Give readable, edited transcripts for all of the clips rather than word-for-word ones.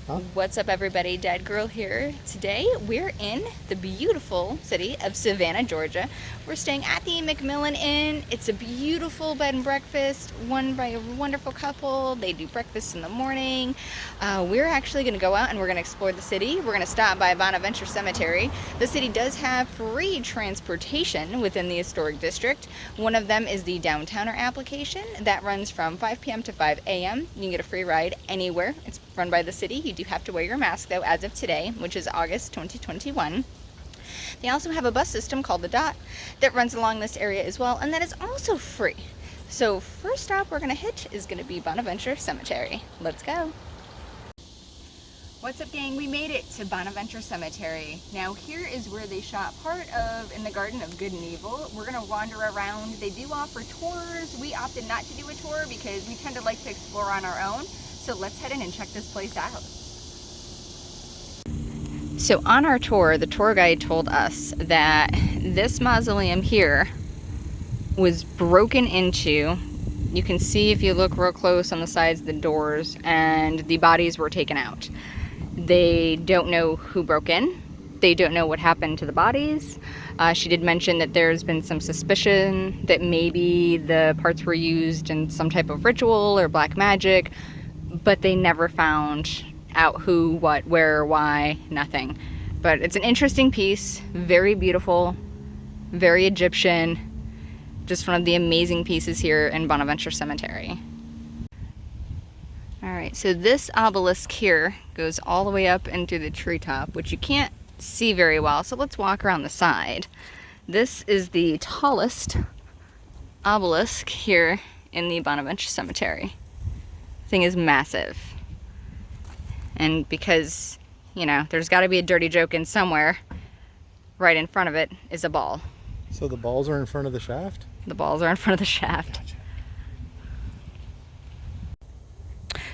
Huh? What's up, everybody? Dead Girl here. Today we're in the beautiful city of Savannah, Georgia. We're staying at the Macmillan Inn. It's a beautiful bed and breakfast run by a wonderful couple. They do breakfast in the morning. We're actually going to go out and we're going to explore the city. We're going to stop by Bonaventure Cemetery. The city does have free transportation within the historic district. One of them is the Downtowner application that runs from 5 p.m. to 5 a.m. You can get a free ride anywhere. It's run by the city. You do have to wear your mask though as of today, which is August 2021. They also have a bus system called the DOT that runs along this area as well, and that is also free. So first stop we're going to hit is going to be Bonaventure Cemetery. Let's go. What's up, gang? We made it to Bonaventure Cemetery. Now here is where they shot part of In the Garden of Good and Evil. We're going to wander around. They do offer tours. We opted not to do a tour because we tend to like to explore on our own. So let's head in and check this place out. So on our tour, the tour guide told us that this mausoleum here was broken into. You can see if you look real close on the sides of the doors, and the bodies were taken out. They don't know who broke in. They don't know what happened to the bodies. She did mention that there's been some suspicion that maybe the parts were used in some type of ritual or black magic, but they never found out who, what, where, why, nothing. But it's an interesting piece, very beautiful, very Egyptian, just one of the amazing pieces here in Bonaventure Cemetery. Alright, so this obelisk here goes all the way up into the treetop, which you can't see very well, so let's walk around the side. This is the tallest obelisk here in the Bonaventure Cemetery. The thing is massive. And because, you know, there's got to be a dirty joke in somewhere, right in front of it is a ball. So the balls are in front of the shaft? The balls are in front of the shaft. Gotcha.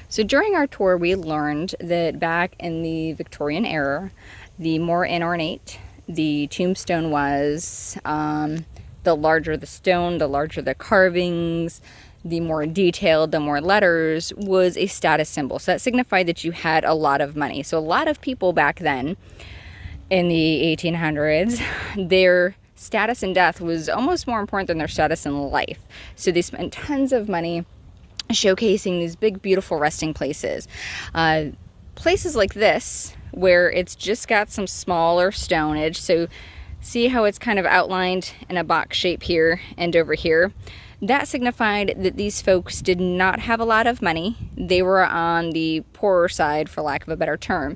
So during our tour, we learned that back in the Victorian era, the more ornate the tombstone was, the larger the stone, the larger the carvings, the more detailed, the more letters, was a status symbol. So that signified that you had a lot of money. So a lot of people back then, in the 1800s, their status in death was almost more important than their status in life. So they spent tons of money showcasing these big, beautiful resting places. Places like this, where it's just got some smaller stonage. So see how it's kind of outlined in a box shape here and over here? That signified that these folks did not have a lot of money. They were on the poorer side, for lack of a better term.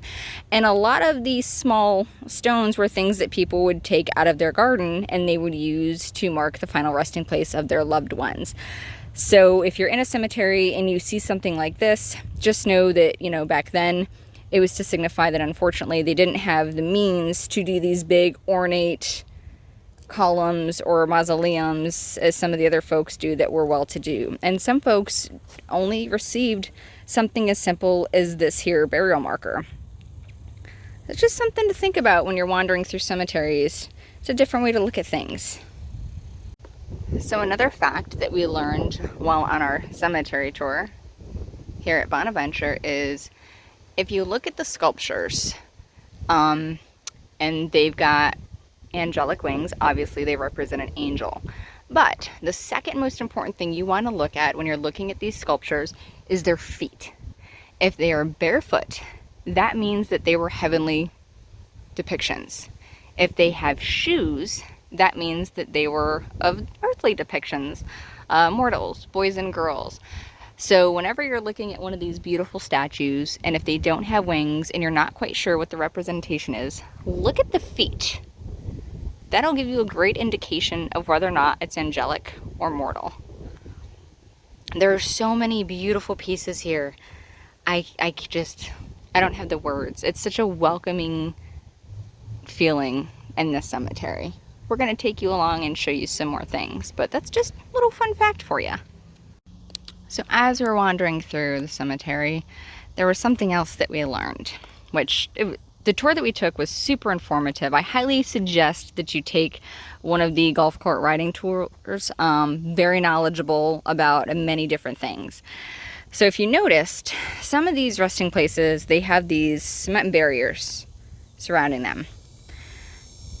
And a lot of these small stones were things that people would take out of their garden and they would use to mark the final resting place of their loved ones. So if you're in a cemetery and you see something like this, just know that, you know, back then it was to signify that unfortunately they didn't have the means to do these big ornate columns or mausoleums as some of the other folks do that were well-to-do. And some folks only received something as simple as this here burial marker. It's just something to think about when you're wandering through cemeteries. It's a different way to look at things. So another fact that we learned while on our cemetery tour here at Bonaventure is if you look at the sculptures, and they've got angelic wings, obviously they represent an angel. But the second most important thing you want to look at when you're looking at these sculptures is their feet. If they are barefoot, that means that they were heavenly depictions. If they have shoes, that means that they were of earthly depictions, mortals, boys and girls. So whenever you're looking at one of these beautiful statues, and if they don't have wings and you're not quite sure what the representation is, look at the feet. That'll give you a great indication of whether or not it's angelic or mortal. There are so many beautiful pieces here. I don't have the words. It's such a welcoming feeling in this cemetery. We're going to take you along and show you some more things, but that's just a little fun fact for you. So as we're wandering through the cemetery, there was something else that we learned, the tour that we took was super informative. I highly suggest that you take one of the golf cart riding tours, very knowledgeable about many different things. So if you noticed, some of these resting places, they have these cement barriers surrounding them.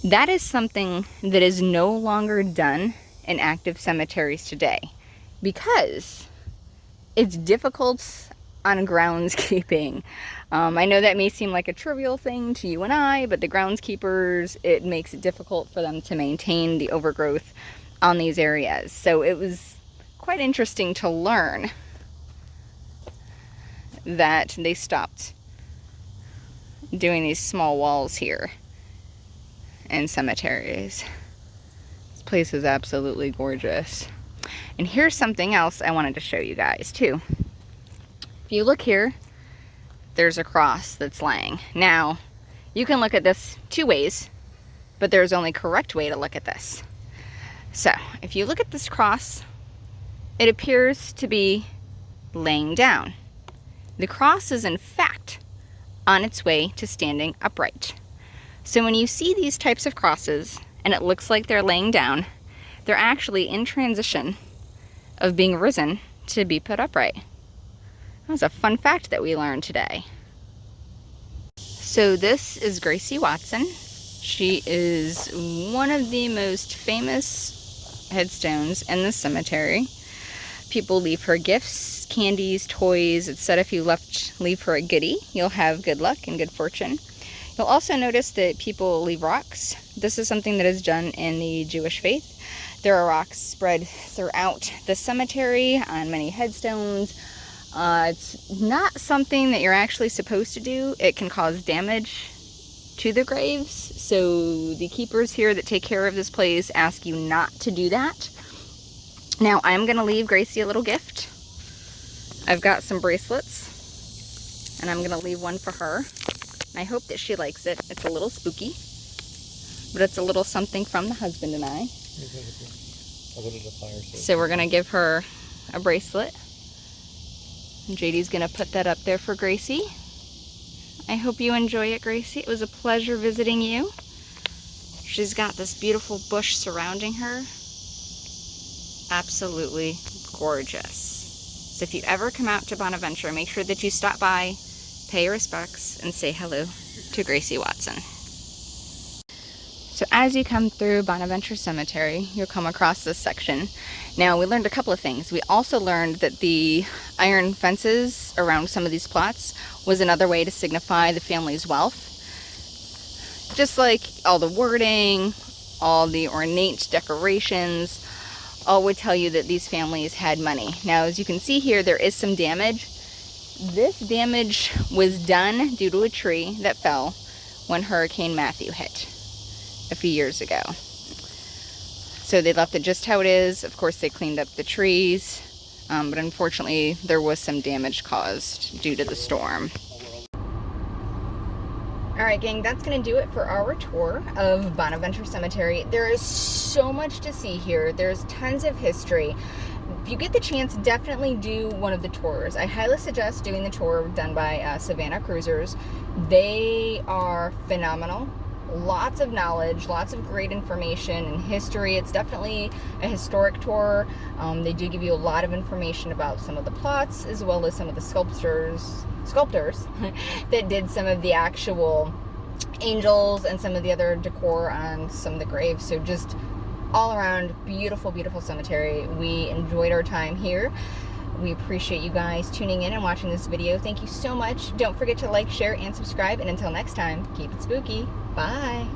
That is something that is no longer done in active cemeteries today because it's difficult on groundskeeping. I know that may seem like a trivial thing to you and I, but the groundskeepers, it makes it difficult for them to maintain the overgrowth on these areas. So it was quite interesting to learn that they stopped doing these small walls here in cemeteries. This place is absolutely gorgeous. And here's something else I wanted to show you guys too. If you look here, there's a cross that's laying. Now, you can look at this two ways, but there's only correct way to look at this. So, if you look at this cross, it appears to be laying down. The cross is in fact on its way to standing upright. So when you see these types of crosses and it looks like they're laying down, they're actually in transition of being risen to be put upright. That was a fun fact that we learned today. So this is Gracie Watson. She is one of the most famous headstones in the cemetery. People leave her gifts, candies, toys. It's said if you leave her a goodie, you'll have good luck and good fortune. You'll also notice that people leave rocks. This is something that is done in the Jewish faith. There are rocks spread throughout the cemetery on many headstones. It's not something that you're actually supposed to do. It can cause damage to the graves. So the keepers here that take care of this place ask you not to do that. Now I'm going to leave Gracie a little gift. I've got some bracelets and I'm going to leave one for her. I hope that she likes it. It's a little spooky, but it's a little something from the husband and I. So we're going to give her a bracelet. And JD's going to put that up there for Gracie. I hope you enjoy it, Gracie. It was a pleasure visiting you. She's got this beautiful bush surrounding her. Absolutely gorgeous. So if you ever come out to Bonaventure, make sure that you stop by, pay your respects, and say hello to Gracie Watson. So as you come through Bonaventure Cemetery, you'll come across this section. Now, we learned a couple of things. We also learned that the iron fences around some of these plots was another way to signify the family's wealth. Just like all the wording, all the ornate decorations, all would tell you that these families had money. Now, as you can see here, there is some damage. This damage was done due to a tree that fell when Hurricane Matthew hit a few years ago. So they left it just how it is. Of course, they cleaned up the trees, but unfortunately, there was some damage caused due to the storm. Alright gang, that's going to do it for our tour of Bonaventure Cemetery. There is so much to see here. There's tons of history. If you get the chance, definitely do one of the tours. I highly suggest doing the tour done by Savannah cruisers. They are phenomenal. Lots of knowledge, lots of great information and history. It's definitely a historic tour. They do give you a lot of information about some of the plots as well as some of the sculptors that did some of the actual angels and some of the other decor on some of the graves. So just all around beautiful, beautiful cemetery. We enjoyed our time here. We appreciate you guys tuning in and watching this video. Thank you so much. Don't forget to like, share, and subscribe. And until next time, keep it spooky. Bye.